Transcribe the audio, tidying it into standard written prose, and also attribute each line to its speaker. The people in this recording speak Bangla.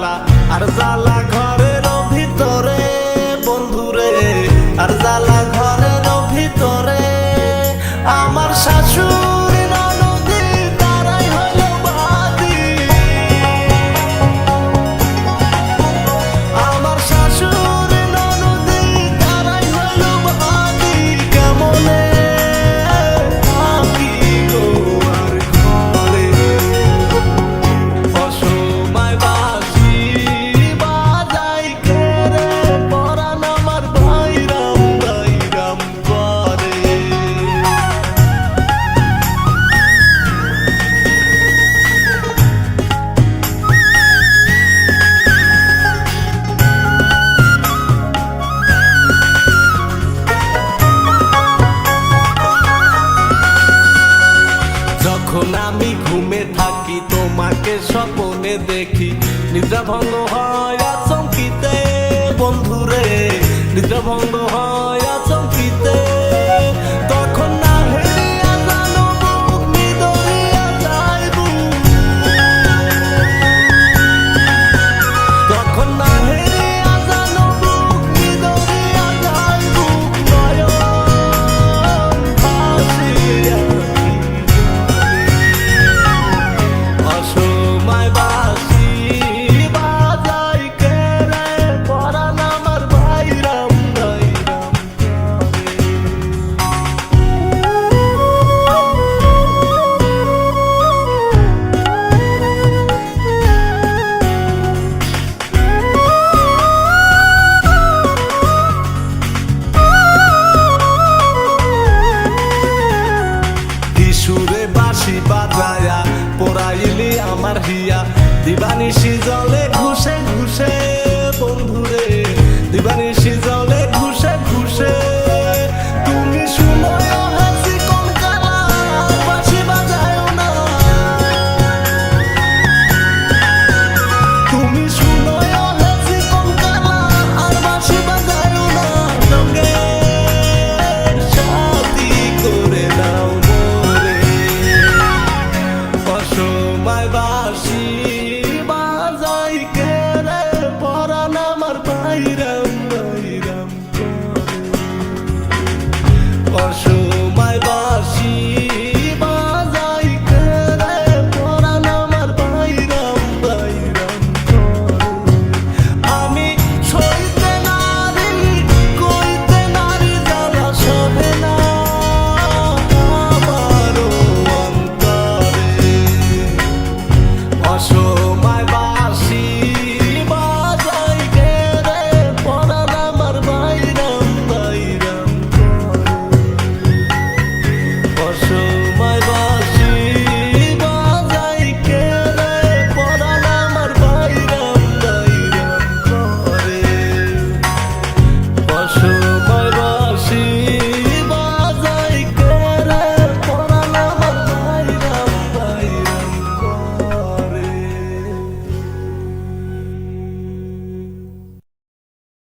Speaker 1: জ্বালা আর জ্বালা ঘরের ভিতরে বন্ধুরে, আর জ্বালা ঘরের ভিতরে আমার শাশুড়ি ননদি তারাই হইল বাদী। আমার শাশুড়ি ননদি তারাই হইল বাদী। কেমনে থাকি গো আর ঘরে, অসময় বাঁশি বাজাই কেড়ে পরাণ আমার ভাইরাম ভাইরাম করে। যখন আমি ঘুমে থাকি তোমাকে স্বপ্নে দেখি, নিদ্রা ভঙ্গ হয় আচমকিতে বন্ধুরে, নিদ্রা ভঙ্গ হয়